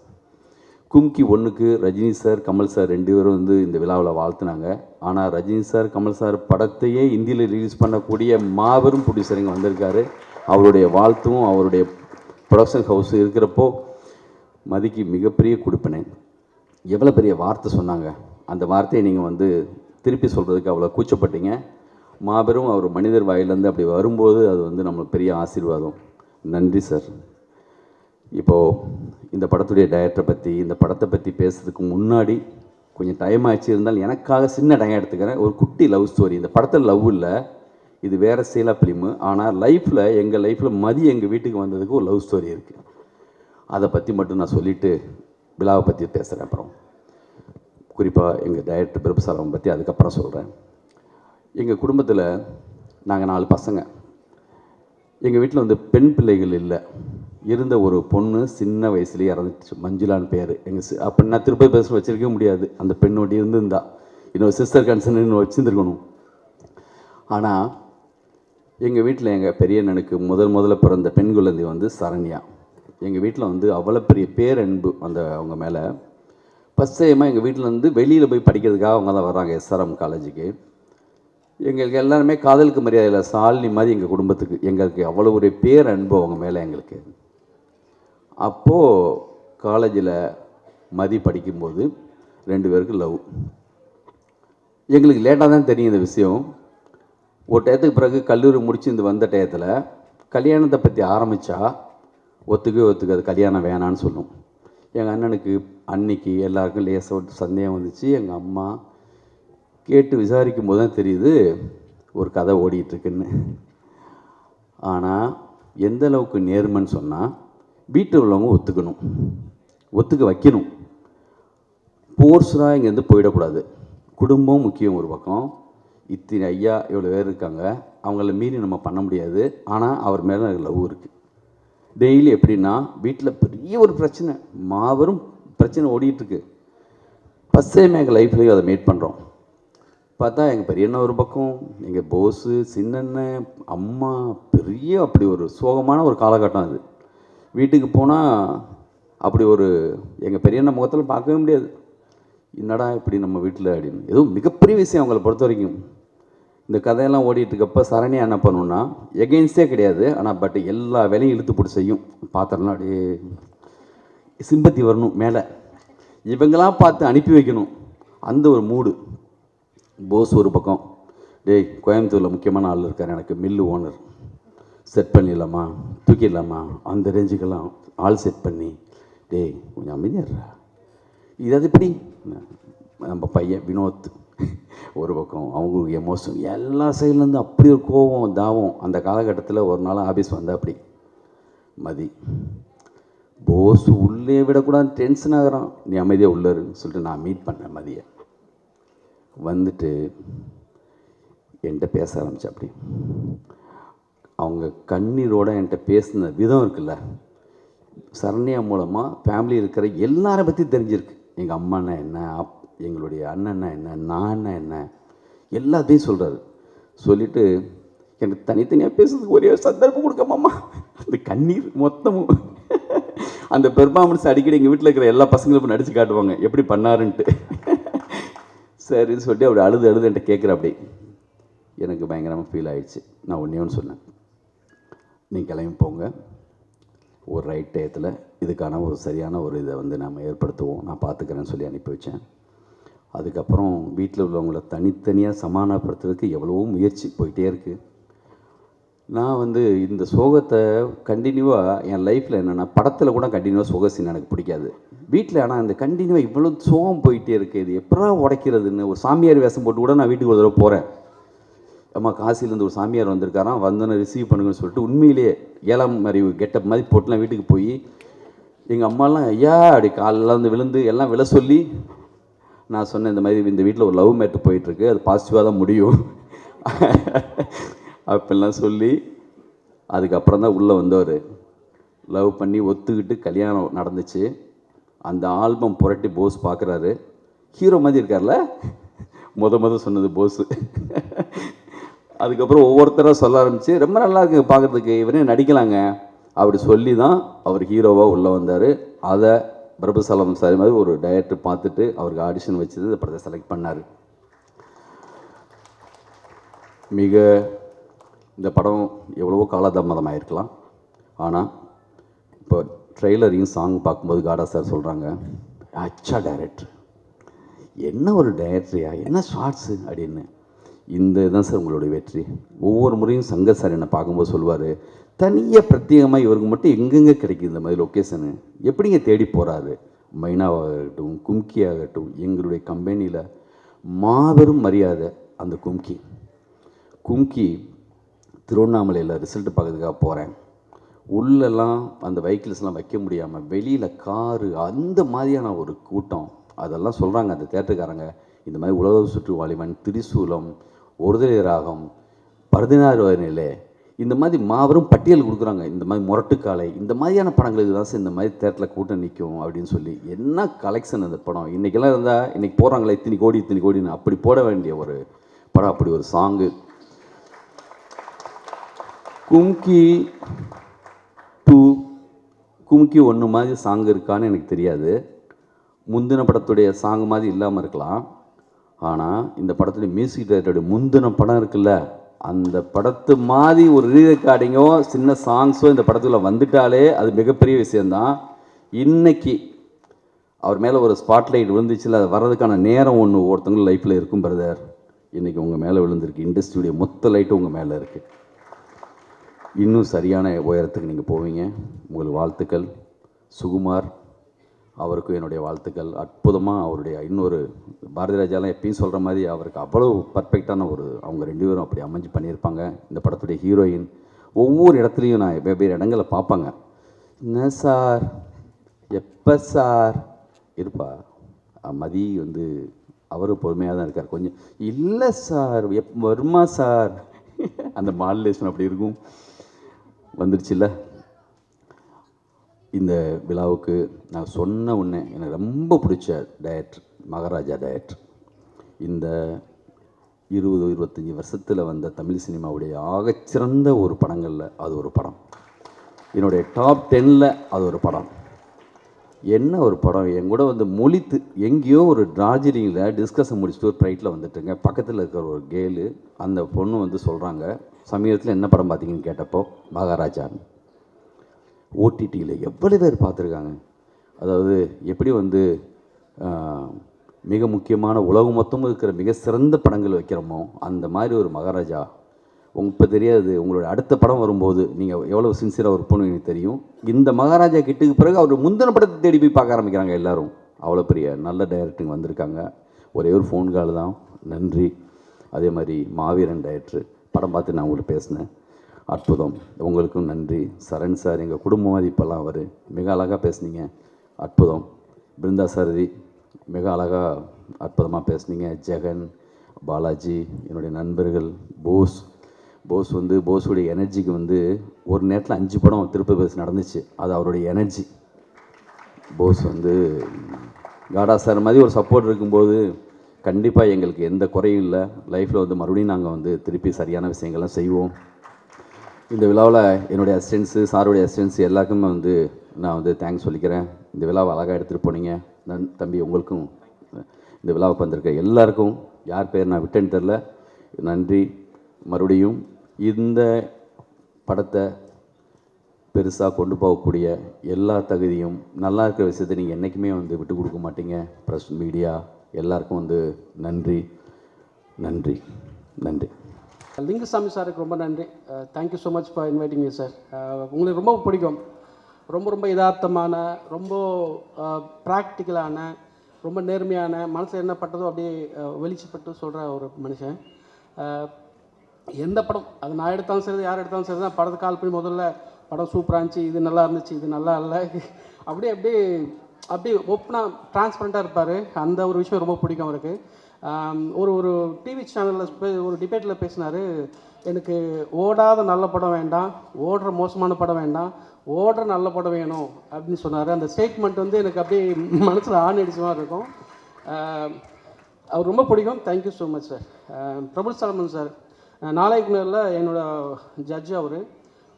கும்கி 1க்கு ரஜினி சார் கமல் சார் 2 பேரும் வந்து இந்த விழாவில் வாழ்த்துனாங்க. ஆனால் ரஜினி சார் கமல் சார் படத்தையே இந்தியில் ரிலீஸ் பண்ணக்கூடிய மாபெரும் ப்ரொடியூசர் இங்கே வந்திருக்காரு. அவருடைய வாழ்த்தும் அவருடைய ப்ரொடக்ஷன் ஹவுஸ் இருக்கிறப்போ மதிக்கு மிகப்பெரிய கொடுப்பினேன். எவ்வளோ பெரிய வார்த்தை சொன்னாங்க. அந்த வார்த்தையை நீங்கள் வந்து திருப்பி சொல்கிறதுக்கு அவ்வளோ கூச்சப்பட்டீங்க. மாபெரும் அவர் மனிதர் வாயிலேருந்து அப்படி வரும்போது அது வந்து நம்மளுக்கு பெரிய ஆசீர்வாதம். நன்றி சார். இப்போது இந்த படத்துடைய டைரக்டரை பற்றி இந்த படத்தை பற்றி பேசுறதுக்கு முன்னாடி கொஞ்சம் டைம் ஆச்சு, இருந்தாலும் எனக்காக சின்ன டைம் எடுத்துக்கிறேன். ஒரு குட்டி லவ் ஸ்டோரி. இந்த படத்தில் லவ் இல்லை, இது வேறு சீலா ஃபிலிமு. ஆனால் லைஃப்பில் எங்கள் லைஃப்பில் மதி எங்கள் வீட்டுக்கு வந்ததுக்கு ஒரு லவ் ஸ்டோரி இருக்குது. அதை பற்றி மட்டும் நான் சொல்லிவிட்டு விழாவை பற்றி பேசுகிறேன். அப்புறம் குறிப்பாக எங்கள் டைரக்டர் பிரபுசாரம் பற்றி அதுக்கப்புறம் சொல்கிறேன். எங்கள் குடும்பத்தில் நாங்கள் 4 பசங்க. எங்கள் வீட்டில் வந்து பெண் பிள்ளைகள் இல்லை. இருந்த ஒரு பொண்ணு சின்ன வயசுலேயே இறந்துச்சு, மஞ்சுளான்னு பேர். அப்போ நான் திருப்பதி பேச வச்சிருக்கவே முடியாது. அந்த பெண்ணோடி இருந்திருந்தா இன்னொரு சிஸ்டர் கன்சர்ன் இன்னும் வச்சுருந்துருக்கணும். ஆனால் எங்கள் வீட்டில் எங்கள் பெரிய அண்ணனுக்கு முதல்ல பிறந்த பெண் குழந்தை வந்து சரண்யா. எங்கள் வீட்டில் வந்து அவ்வளோ பெரிய பேரன்பு அந்த அவங்க மேலே. ஃபஸ்ட் டைமாக எங்கள் வீட்டில் வந்து வெளியில் போய் படிக்கிறதுக்காக அவங்க தான் வர்றாங்க SRM காலேஜுக்கு. எங்களுக்கு எல்லாருமே காதலுக்கு மரியாதையில் சாலினி மாதிரி எங்கள் குடும்பத்துக்கு எங்களுக்கு அவ்வளோ ஒரு பேரன்பு அவங்க மேலே எங்களுக்கு. அப்போது காலேஜில் மதி படிக்கும்போது 2 பேருக்கு லவ். எங்களுக்கு லேட்டாக தான் தெரியும் இந்த விஷயம். ஒரு டயத்துக்கு பிறகு கல்லூரி முடிச்சு இந்த வந்த டயத்தில் கல்யாணத்தை பற்றி ஆரம்பித்தா ஒத்துக்காது, கல்யாணம் வேணான்னு சொல்லும். எங்கள் அண்ணனுக்கு அன்னைக்கு எல்லாருக்கும் லேசாக சந்தேகம் வந்துச்சு. எங்கள் அம்மா கேட்டு விசாரிக்கும் போது தான் தெரியுது ஒரு கதை ஓடிட்டுருக்குன்னு. ஆனால் எந்த அளவுக்கு நேர்மைன்னு சொன்னால் வீட்டில் உள்ளவங்க ஒத்துக்க வைக்கணும். போர்ஸ்டாக இங்கேருந்து போயிடக்கூடாது. குடும்பம் முக்கியம் ஒரு பக்கம். இத்தனை ஐயா இவ்வளோ பேர் இருக்காங்க, அவங்கள மீறி நம்ம பண்ண முடியாது. ஆனால் அவர் மேலே எனக்கு லவ் இருக்குது. டெய்லி எப்படின்னா, வீட்டில் பெரிய ஒரு பிரச்சனை, மாபெரும் பிரச்சனை ஓடிட்டுருக்கு. ஃபஸ்ட் டைம் எங்கள் லைஃப்லேயும் அதை மீட் பண்ணுறோம். பார்த்தா எங்கள் பெரியண்ணன் ஒரு பக்கம், எங்கள் போஸு, சின்னண்ணன், அம்மா, பெரிய அப்படி ஒரு சோகமான ஒரு காலகட்டம் அது. வீட்டுக்கு போனால் அப்படி ஒரு எங்கள் பெரியண்ணன் முகத்தில் பார்க்கவே முடியாது. என்னடா இப்படி நம்ம வீட்டில் அப்படின்னு. ஏதோ மிகப்பெரிய விஷயம் அவங்கள பொறுத்த வரைக்கும். இந்த கதையெல்லாம் ஓடிட்டு இருக்கப்போ சரணியா என்ன பண்ணுன்னா, எகெயின்ஸ்டே கிடையாது, ஆனால் பட் எல்லா வேலையும் இழுத்து போட்டு செய்யும். பாத்திரம்லாம் அப்படியே சிம்பத்தி வரணும் மேலே, இவங்களாம் பார்த்து அனுப்பி வைக்கணும், அந்த ஒரு மூடு. போஸ் ஒரு பக்கம், டேய் கோயம்புத்தூரில் முக்கியமான ஆள் இருக்கார், எனக்கு மில்லு ஓனர், செட் பண்ணிடலாமா, தூக்கிடலாமா, அந்த ரேஞ்சுக்கெல்லாம் ஆள் செட் பண்ணி, டேய் கொஞ்சம் அமைதியாடுறா, இது அது எப்படி. நம்ம பையன் வினோத் ஒரு பக்கம், அவங்களுக்கு எமோஷன், எல்லா சைட்லேருந்து அப்படி ஒரு கோபம் தாவம். அந்த காலகட்டத்தில் ஒரு நாள் ஆஃபீஸ் வந்தால் அப்படி மதி, போஸ் உள்ளே விடக்கூடாது, டென்ஷன் ஆகிறான், நீ அமைதியாக உள்ளருன்னு சொல்லிட்டு நான் மீட் பண்ணேன் மதியை. வந்துட்டு என்கிட்ட பேச ஆரம்பித்தேன். அப்படி அவங்க கண்ணீரோடு என்கிட்ட பேசின விதம் இருக்குல்ல, சரண்யா மூலமாக ஃபேமிலி இருக்கிற எல்லாரை பற்றி தெரிஞ்சிருக்கு. எங்கள் அம்மானா என்ன, எங்களுடைய அண்ணன்னா என்ன, நான் என்ன, எல்லாத்தையும் சொல்கிறாரு. சொல்லிவிட்டு எனக்கு தனித்தனியாக பேசுறதுக்கு ஒரே சந்தர்ப்பம் கொடுக்காமம்மா, அந்த கண்ணீர் மொத்தமும் அந்த பெர்ஃபார்மன்ஸ் அடிக்கடி எங்கள் வீட்டில் இருக்கிற எல்லா பசங்களும் நடித்து காட்டுவாங்க எப்படி பண்ணாருன்ட்டு. சரின்னு சொல்லிட்டு அப்படி அழுது என்கிட்ட கேட்குற. அப்படி எனக்கு பயங்கரமாக ஃபீல் ஆகிடுச்சு. நான் ஒன்று சொன்னேன், நீங்கள் கிளம்பி போங்க, ஒரு ரைட் டயத்தில் இதுக்கான ஒரு சரியான ஒரு இதை வந்து நம்ம ஏற்படுத்துவோம், நான் பார்த்துக்கிறேன்னு சொல்லி அனுப்பி வச்சேன். அதுக்கப்புறம் வீட்டில் உள்ளவங்கள தனித்தனியாக சமாதானப்படுத்துறதுக்கு எவ்வளவோ முயற்சி போயிட்டே இருக்குது. நான் வந்து இந்த சோகத்தை கண்டினியூவாக என் லைஃப்பில் என்னென்னா, படத்தில் கூட கண்டினியூவாக சோக சீன் எனக்கு பிடிக்காது. வீட்டில் ஆனால் இந்த கண்டினியூவாக இவ்வளோ சோகம் போயிட்டே இருக்குது, இது எப்படா உடைக்கிறதுன்னு. ஒரு சாமியார் வேஷம் போட்டு கூட நான் வீட்டுக்கு ஒரு தடவை போகிறேன். அம்மா காசிலேருந்து ஒரு சாமியார் வந்திருக்காராம், வந்தோன்னே ரிசீவ் பண்ணுங்கன்னு சொல்லிட்டு உண்மையிலேயே 7ஆம் அறிவு கெட்டப் மாதிரி போட்டுலாம் வீட்டுக்கு போய் எங்கள் அம்மாலாம் ஐயா அப்படி காலில் வந்து விழுந்து எல்லாம் விழ சொல்லி நான் சொன்னேன், இந்த மாதிரி இந்த வீட்டில் ஒரு லவ் மேட்ரு போயிட்டுருக்கு, அது பாசிட்டிவாக தான் முடியும் அப்படிலாம் சொல்லி அதுக்கப்புறம் தான் உள்ளே வந்தவர். லவ் பண்ணி ஒத்துக்கிட்டு கல்யாணம் நடந்துச்சு. அந்த ஆல்பம் புரட்டி போஸ் பார்க்குறாரு, ஹீரோ மாதிரி இருக்கார்ல, முத சொன்னது போஸு. அதுக்கப்புறம் ஒவ்வொருத்தராக சொல்ல ஆரம்பித்து, ரொம்ப நல்லா இருக்குங்க பார்க்குறதுக்கு, இவரே நடிக்கலாங்க அப்படி சொல்லி தான் அவர் ஹீரோவாக உள்ளே வந்தார். அதை பிரபுசலம் சாரி மாதிரி ஒரு டைரக்டர் பார்த்துட்டு அவருக்கு ஆடிஷன் வச்சது, இந்த படத்தை செலக்ட் பண்ணார். மிக இந்த படம் எவ்வளவோ காலதாமதமாக இருக்கலாம், ஆனால் இப்போ ட்ரெய்லரையும் சாங் பார்க்கும்போது காடா சார் சொல்கிறாங்க, அச்சா டைரக்டர், என்ன ஒரு டைரக்டரியா, என்ன ஷார்ட்ஸு அப்படின்னு. இந்த இதுதான் சார் உங்களுடைய வெற்றி. ஒவ்வொரு முறையும் சங்கர் சார் என்னை பார்க்கும்போது சொல்லுவார், தனியாக பிரத்யேகமாக இவருக்கு மட்டும் எங்கெங்கே கிடைக்குது இந்த மாதிரி லொக்கேஷனு, எப்படிங்க தேடி போகிறாரு. மைனாவாகட்டும், கும்கி ஆகட்டும், எங்களுடைய கம்பெனியில் மாபெரும் மரியாதை அந்த கும்கி திருவண்ணாமலையில் ரிசல்ட் பார்க்கறதுக்காக போகிறேன். உள்ளெல்லாம் அந்த வெஹிக்கிள்ஸ்லாம் வைக்க முடியாமல் வெளியில் காரு, அந்த மாதிரியான ஒரு கூட்டம். அதெல்லாம் சொல்கிறாங்க அந்த தேட்டருக்காரங்க, இந்த மாதிரி உலக சுற்று வாலிபன், திரிசூலம், ஒருதலை ராகம், 16 நிலை, இந்த மாதிரி மாபெரும் பட்டியல் கொடுக்குறாங்க. இந்த மாதிரி முரட்டுக்காலை, இந்த மாதிரியான படங்களுக்கு தான் சார் இந்த மாதிரி தேட்டரில் கூட்டம் நிற்கும் அப்படின்னு சொல்லி. என்ன கலெக்ஷன் அந்த படம். இன்றைக்கெல்லாம் இருந்தால் இன்றைக்கி போகிறாங்களே இத்தனை கோடின்னு அப்படி போட வேண்டிய ஒரு படம். அப்படி ஒரு சாங்கு. கும்கி 2, கும்கி 1 மாதிரி சாங் இருக்கான்னு எனக்கு தெரியாது. முந்தின படத்துடைய சாங் மாதிரி இல்லாமல் இருக்கலாம். ஆனால் இந்த படத்துடைய மியூசிக் டைரக்டருடைய முந்தின படம் இருக்குல்ல, அந்த படத்து மாதிரி ஒரு ரீ ரெக்கார்டிங்கோ சின்ன சாங்ஸோ இந்த படத்துக்குள்ள வந்துட்டாலே அது மிகப்பெரிய விஷயந்தான். இன்னைக்கு அவர் மேலே ஒரு ஸ்பாட்லைட் விழுந்துச்சுல, அது வர்றதுக்கான நேரம் ஒன்று ஒருத்தவங்க லைஃப்பில் இருக்கும் பிரதர். இன்றைக்கி உங்கள் மேலே விழுந்திருக்கு, இண்டஸ்ட்ரியுடைய மொத்த லைட்டும் உங்கள் மேலே இருக்குது. இன்னும் சரியான உயரத்துக்கு நீங்கள் போவீங்க. உங்களுக்கு வாழ்த்துக்கள். சுகுமார் அவருக்கும் என்னுடைய வாழ்த்துக்கள். அற்புதமாக அவருடைய இன்னொரு பாரதி ராஜாலாம் எப்பயும் சொல்கிற மாதிரி அவருக்கு அவ்வளோ பர்ஃபெக்டான ஒரு, அவங்க 2 பேரும் அப்படி அமைஞ்சு பண்ணியிருப்பாங்க. இந்த படத்துடைய ஹீரோயின் ஒவ்வொரு இடத்துலையும் நான் வெவ்வேறு இடங்களில் பார்ப்பாங்க. என்ன சார், எப்போ சார் இருப்பா, மதி வந்து அவரும் பொறுமையாக தான் இருக்கார். கொஞ்சம் இல்லை சார் வருமா சார் அந்த மாடுலேஷன் அப்படி இருக்கும். வந்துடுச்சுல்ல. இந்த விழாவுக்கு நான் சொன்ன உடனே எனக்கு ரொம்ப பிடிச்ச டைரக்டர் மகாராஜா டைரக்டர். இந்த 20-25 வருஷத்தில் வந்த தமிழ் சினிமாவுடைய ஆகச்சிறந்த ஒரு படங்களில் அது ஒரு படம். என்னுடைய டாப் 10ல் அது ஒரு படம். என்ன ஒரு படம்! என் கூட வந்து மொழித்து எங்கேயோ ஒரு டார்ஜிலிங்கில் டிஸ்கஷன் முடிச்சுட்டு ஒரு ஃப்ளைட்டில் வந்துட்டுங்க. பக்கத்தில் இருக்கிற ஒரு கேலு அந்த பொண்ணு வந்து சொல்கிறாங்க, சமீபத்தில் என்ன படம் பார்த்தீங்கன்னு கேட்டப்போ மகாராஜா. ஓடிடியில் எவ்வளோ பேர் பார்த்துருக்காங்க. அதாவது எப்படி வந்து மிக முக்கியமான உலகம் மொத்தமும் இருக்கிற மிக சிறந்த படங்கள் வைக்கிறோமோ அந்த மாதிரி ஒரு மகாராஜா. இப்போ தெரியாது, உங்களோட அடுத்த படம் வரும்போது நீங்கள் எவ்வளோ சின்சியராக ஒர்க் பண்ணுவீங்க எனக்கு தெரியும். இந்த மகாராஜா கிட்டுக்கு பிறகு அவர் முந்தின படத்தை தேடி போய் பார்க்க ஆரம்பிக்கிறாங்க எல்லோரும். அவ்வளோ பெரிய நல்ல டைரக்டருங்க வந்திருக்காங்க. ஒரே ஒரு ஃபோன் கால் தான், நன்றி. அதே மாதிரி மாவீரன் டைரக்டர் படம் பார்த்து நான் உங்களுக்கு பேசினேன், அற்புதம். உங்களுக்கும் நன்றி. சரண் சார் எங்கள் குடும்பமாக இப்போல்லாம் அவர் மிக அழகாக பேசுனீங்க, அற்புதம். பிருந்தா சாரதி மிக அழகாக அற்புதமாக பேசுனீங்க. ஜெகன், பாலாஜி, என்னுடைய நண்பர்கள், போஸ் வந்து போஸுடைய எனர்ஜிக்கு வந்து ஒரு நேரத்தில் 5 படம் திருப்பி பேசி நடந்துச்சு. அது அவருடைய எனர்ஜி. போஸ் வந்து காடா சார் மாதிரி ஒரு சப்போர்ட் இருக்கும்போது கண்டிப்பாக எங்களுக்கு எந்த குறையும் இல்லை. லைஃப்பில் வந்து மறுபடியும் நாங்கள் வந்து திருப்பி சரியான விஷயங்கள்லாம் செய்வோம். இந்த விழாவில் என்னுடைய அசிஸ்டன்ஸு, சாருடைய அசிஸ்டன்ஸு எல்லாருக்குமே வந்து நான் வந்து தேங்க்ஸ் சொல்லிக்கிறேன். இந்த விழாவை அழகாக எடுத்துகிட்டு போனீங்க. தம்பி உங்களுக்கும், இந்த விழாவுக்கு வந்திருக்க எல்லாருக்கும், யார் பேர் நான் விட்டேன்னு தெரில, நன்றி. மறுபடியும் இந்த படத்தை பெருசாக கொண்டு போகக்கூடிய எல்லா தகுதியும், நல்லா இருக்கிற விஷயத்தை நீங்கள் என்றைக்குமே வந்து விட்டு கொடுக்க மாட்டீங்க. ப்ரெஸ், மீடியா எல்லாருக்கும் வந்து நன்றி நன்றி நன்றி. லிங்குசாமி சாருக்கு ரொம்ப நன்றி. Thank you so much for inviting me sir. உங்களுக்கு ரொம்ப பிடிக்கும். ரொம்ப யதார்த்தமான, ரொம்ப ப்ராக்டிக்கலான, ரொம்ப நேர்மையான, மனசில் என்ன பட்டதோ அப்படியே வெளிச்சப்பட்டு சொல்கிற ஒரு மனுஷன். எந்த படம் அது நான் எடுத்தாலும் சரி, யார் எடுத்தாலும் சரி தான் படத்தை கால் பண்ணி முதல்ல படம் சூப்பராக இருந்துச்சு, இது நல்லா இருந்துச்சு, இது நல்லா இல்லை, அப்படியே ஓப்பனாக ட்ரான்ஸ்பரண்ட்டாக இருப்பார். அந்த ஒரு விஷயம் ரொம்ப பிடிக்கும் அவருக்கு. ஒரு டிவி சேனலில் ஒரு டிபேட்டில் பேசினார், எனக்கு ஓடாத நல்ல படம் வேண்டாம், ஓடுற மோசமான படம் வேண்டாம், ஓடுற நல்ல படம் வேணும் அப்படின்னு சொன்னார். அந்த ஸ்டேட்மெண்ட் வந்து எனக்கு அப்படியே மனசில் ஆணடிச்ச மாதிரி இருக்கும். அவர் ரொம்ப பிடிக்கும். Thank you so much sir. Praful Salaman sir நாளைக்குனரில் என்னோடய ஜட்ஜு அவர்.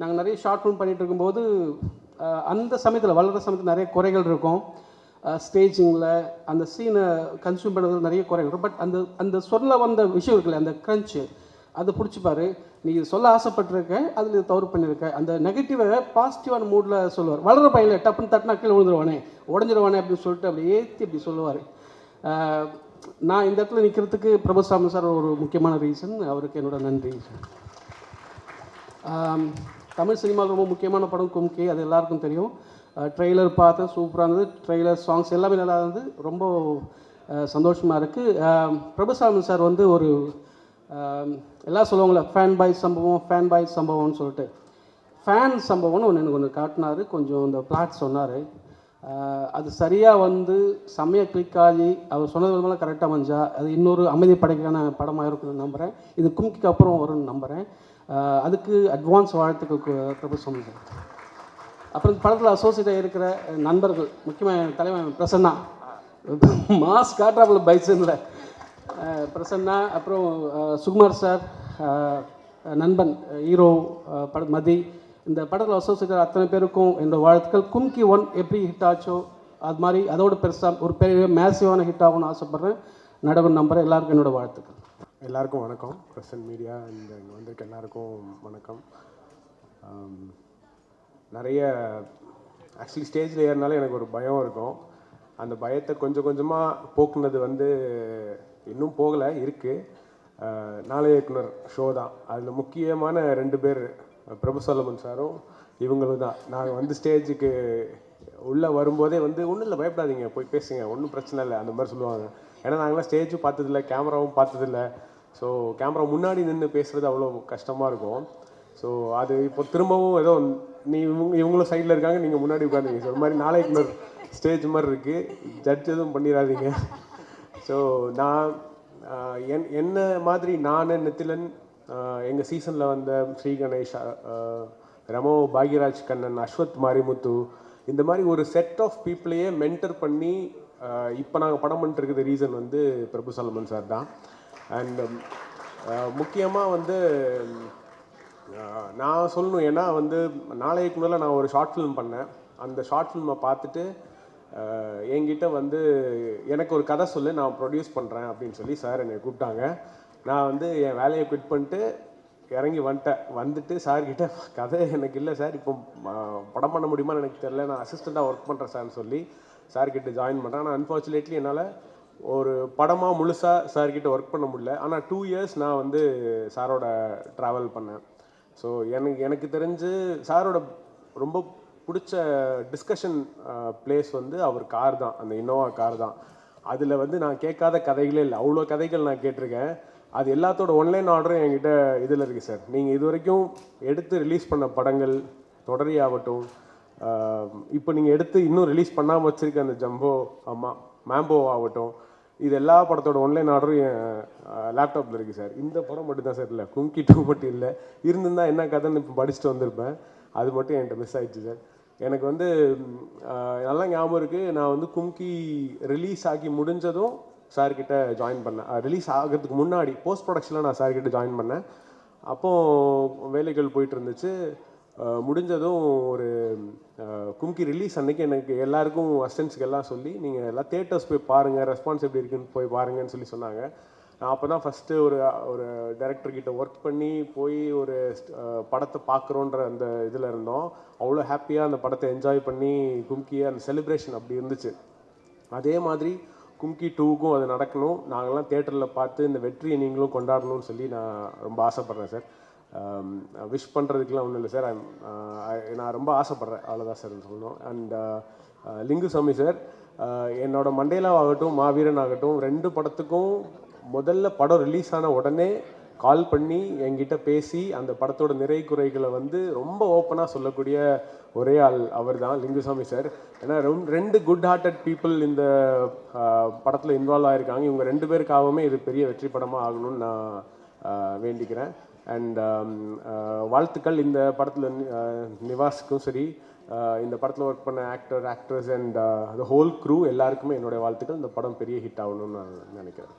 நாங்கள் நிறைய ஷார்ட் ஃபிலிம் பண்ணிகிட்டு இருக்கும்போது அந்த சமயத்தில் வளர்கிற சமயத்தில் நிறைய குறைகள் இருக்கும். ஸ்டேஜிங்கில் அந்த சீனை கன்சியூம் பண்ணுறது நிறைய குறைகள் இருக்கும். பட் அந்த சொல்ல வந்த விஷயம் இருக்குல்ல, அந்த க்ரன்ச்சு, அதை பிடிச்சிப்பார். நீ சொல்ல ஆசைப்பட்டிருக்க, அதில் தவறு பண்ணியிருக்க, அந்த நெகட்டிவை பாசிட்டிவான மூடில் சொல்லுவார். வளர பையனில் டப்புன்னு தட்டினா கீழே விழுந்துருவானே, உடஞ்சிருவானே அப்படின்னு சொல்லிட்டு அப்படி ஏற்றி அப்படி சொல்லுவார். நான் இந்த இடத்துல நிற்கிறதுக்கு பிரபுசாமி சார் ஒரு முக்கியமான ரீசன். அவருக்கு என்னோடய நன்றி. தமிழ் சினிமாவில் ரொம்ப முக்கியமான படம் கும்கி, அது எல்லாருக்கும் தெரியும். ட்ரெய்லர் பார்த்தேன், சூப்பராக இருந்தது. ட்ரெய்லர், சாங்ஸ் எல்லாமே நல்லா இருந்தது. ரொம்ப சந்தோஷமாக இருக்குது. பிரபுசாமி சார் வந்து ஒரு எல்லாம் சொல்லுவாங்களே ஃபேன் பாய் சம்பவம்னு சொல்லிட்டு, ஃபேன் சம்பவம்னு எனக்கு ஒன்று காட்டினார். கொஞ்சம் இந்த பிளாட் சொன்னார். அது சரியாக வந்து செம்மையாக கிளிக் ஆகி அவர் சொன்னது விதமெல்லாம் கரெக்டாக அமைஞ்சா அது இன்னொரு அமைதி படைக்கான படமாக இருக்குன்னு நம்புகிறேன். இது கும்கிக்கு அப்புறம் வரும்னு நம்புகிறேன். அதுக்கு அட்வான்ஸ் வாழ்த்துக்கள் பிரபுசாமி சார். அப்புறம் இந்த படத்தில் அசோசியேட்டாக இருக்கிற நண்பர்கள், முக்கியமாக தலைவன் பிரசன்னா, மாஸ் காட்டுறாப்புல பைக்ஸில் பிரசன்னா, அப்புறம் சுகுமார் சார், நண்பன் ஹீரோ மதி, இந்த படத்தில் அசோசியேட்டர் அத்தனை பேருக்கும் என்னோடய வாழ்த்துக்கள். கும்கி 1 எப்படி ஹிட் ஆச்சோ அது மாதிரி அதோட பெருசாக ஒரு பெரிய மேசிவான ஹிட் ஆகும்னு ஆசைப்பட்றேன். நடக்கும் நம்புகிறேன். எல்லாருக்கும் என்னோடய வாழ்த்துக்கள். எல்லாருக்கும் வணக்கம். பிரசன்ட் மீடியா இந்த இங்கே வந்திருக்க எல்லாருக்கும் வணக்கம். நிறைய ஆக்சுவலி ஸ்டேஜில் ஏறினாலே எனக்கு ஒரு பயம் இருக்கும். அந்த பயத்தை கொஞ்சம் கொஞ்சமாக போக்குனது வந்து இன்னும் போகலை, இருக்குது. நாளைய இயக்குனர் ஷோ தான். அதில் முக்கியமான 2 பேர் பிரபு சலமன் சாரும் இவங்களும் தான். நாங்கள் வந்து ஸ்டேஜுக்கு உள்ளே வரும்போதே வந்து ஒன்றும் இல்லை, பயப்படாதீங்க, போய் பேசுங்க, ஒன்றும் பிரச்சனை இல்லை அந்த மாதிரி சொல்லுவாங்க. ஏன்னா நாங்களாம் ஸ்டேஜும் பார்த்ததில்ல, கேமராவும் பார்த்ததில்ல. ஸோ கேமரா முன்னாடி நின்று பேசுகிறது அவ்வளோ கஷ்டமாக இருக்கும். ஸோ அது இப்போ திரும்பவும் ஏதோ இவங்களும் சைடில் இருக்காங்க, நீங்கள் முன்னாடி உட்காந்துங்க. ஸோ அது மாதிரி நாளைக்கு ஸ்டேஜ் மாதிரி இருக்குது, ஜட்ஜ் எதுவும் பண்ணிடாதீங்க. ஸோ நான் என்ன மாதிரி நான் நித்திலன், எங்கள் சீசனில் வந்த ஸ்ரீ கணேஷ், ரமோ, பாக்யராஜ் கண்ணன், அஸ்வத் மாரிமுத்து, இந்த மாதிரி ஒரு செட் ஆஃப் பீப்புளையே மென்டர் பண்ணி இப்போ நாங்கள் படம் பண்ணிட்டு இருக்கிற ரீசன் வந்து பிரபு சாலமன் சார் தான். அண்ட் முக்கியமாக வந்து நான் சொல்லணும், ஏன்னா வந்து நாளைக்கு முன்னால் நான் ஒரு ஷார்ட் ஃபிலிம் பண்ணேன். அந்த ஷார்ட் ஃபிலிமை பார்த்துட்டு என்கிட்ட வந்து எனக்கு ஒரு கதை சொல்லு, நான் ப்ரொடியூஸ் பண்ணுறேன் அப்படின்னு சொல்லி சார் என்னை கூப்பிட்டாங்க. நான் வந்து என் வேலையை குவிட் பண்ணிட்டு இறங்கி வந்துட்டு சார்கிட்ட கதை எனக்கு இல்லை சார், இப்போ படம் பண்ண முடியுமான்னு எனக்கு தெரியல, நான் அசிஸ்டண்ட்டாக ஒர்க் பண்ணுறேன் சார்னு சொல்லி சார்கிட்ட ஜாயின் பண்ணுறேன். ஆனால் அன்ஃபார்ச்சுனேட்லி என்னால் ஒரு படமாக முழுசாக சார்கிட்ட ஒர்க் பண்ண முடியல. ஆனால் 2 இயர்ஸ் நான் வந்து சாரோட ட்ராவல் பண்ணேன். ஸோ எனக்கு தெரிஞ்சு சாரோட ரொம்ப பிடிச்ச டிஸ்கஷன் பிளேஸ் வந்து அவர் கார் தான், அந்த இன்னோவா கார் தான். அதில் வந்து நான் கேட்காத கதைகளே இல்லை, அவ்வளோ கதைகள் நான் கேட்டிருக்கேன். அது எல்லாத்தோட ஒன்லைன் ஆர்டரும் என்கிட்ட இதில் இருக்குது சார். நீங்கள் இது வரைக்கும் எடுத்து ரிலீஸ் பண்ண படங்கள் தொடரி ஆகட்டும், இப்போ நீங்கள் எடுத்து இன்னும் ரிலீஸ் பண்ணாமல் வச்சுருக்க அந்த ஜம்போ மேம்போ ஆகட்டும், இது எல்லா படத்தோட ஒன்லைன் ஆர்டரும் என் லேப்டாப்பில் இருக்குது சார். இந்த படம் மட்டும் தான் சார் இல்லை, கும்கி 2 மட்டும் இல்லை. இருந்திருந்தா என்ன கதைன்னு இப்போ படிச்சுட்டு வந்திருப்பேன். அது மட்டும் என்கிட்ட மிஸ் ஆகிடுச்சு சார். எனக்கு வந்து நல்லா ஞாபகம் இருக்குது, நான் வந்து கும்கி ரிலீஸ் ஆகி முடிஞ்சதும் சார்கிட்ட ஜாயின் பண்ணேன். ரிலீஸ் ஆகிறதுக்கு முன்னாடி போஸ்ட் ப்ரொடக்ஷனில் நான் சார்கிட்ட ஜாயின் பண்ணேன். அப்போது வேலைகள் போயிட்டு இருந்துச்சு. முடிஞ்சதும் ஒரு கும்கி ரிலீஸ் அன்றைக்கி எனக்கு எல்லாருக்கும் அசிஸ்டன்ஸுக்கு எல்லாம் சொல்லி, நீங்கள் எல்லாம் தேட்டர்ஸ் போய் பாருங்கள், ரெஸ்பான்ஸ் எப்படி இருக்குன்னு போய் பாருங்கன்னு சொல்லி சொன்னாங்க. நான் அப்போ தான் ஃபஸ்ட்டு ஒரு டைரக்டர்கிட்ட ஒர்க் பண்ணி போய் ஒரு படத்தை பார்க்குறோன்ற அந்த இதில் இருந்தோம். அவ்வளோ ஹாப்பியாக அந்த படத்தை என்ஜாய் பண்ணி கும்கியை அந்த செலிப்ரேஷன் அப்படி இருந்துச்சு. அதே மாதிரி கும்கி 2க்கும் அது நடக்கணும், நாங்கள்லாம் தேட்டரில் பார்த்து இந்த வெற்றியை நீங்களும் கொண்டாடணும்னு சொல்லி நான் ரொம்ப ஆசைப்பட்றேன் சார். விஷ் பண்ணுறதுக்கெலாம் ஒன்றும் இல்லை சார், நான் ரொம்ப ஆசைப்பட்றேன், அவ்வளோதான் சார் சொல்லணும். அண்ட் லிங்குசாமி சார், என்னோட மண்டேலா ஆகட்டும் மாவீரன் ஆகட்டும் 2 படத்துக்கும் முதல்ல படம் ரிலீஸ் ஆன உடனே கால் பண்ணி என்கிட்ட பேசி அந்த படத்தோட நிறை குறைகளை வந்து ரொம்ப ஓப்பனாக சொல்லக்கூடிய ஒரே ஆள் அவர் தான், லிங்குசாமி சார். ஏன்னா 2 குட் ஹார்ட்டட் பீப்புள் இந்த படத்தில் இன்வால்வ் ஆகிருக்காங்க. இவங்க 2 பேருக்காகவுமே இது பெரிய வெற்றி படமாக ஆகணும்னு நான் வேண்டிக்கிறேன். அண்ட் வாழ்த்துக்கள் இந்த படத்தில் நிவாஸுக்கும் சரி, இந்த படத்தில் ஒர்க் பண்ண actors and the whole crew எல்லாருக்குமே என்னுடைய வாழ்த்துக்கள். இந்த படம் பெரிய ஹிட் ஆகணும்னு நான் நினைக்கிறேன்.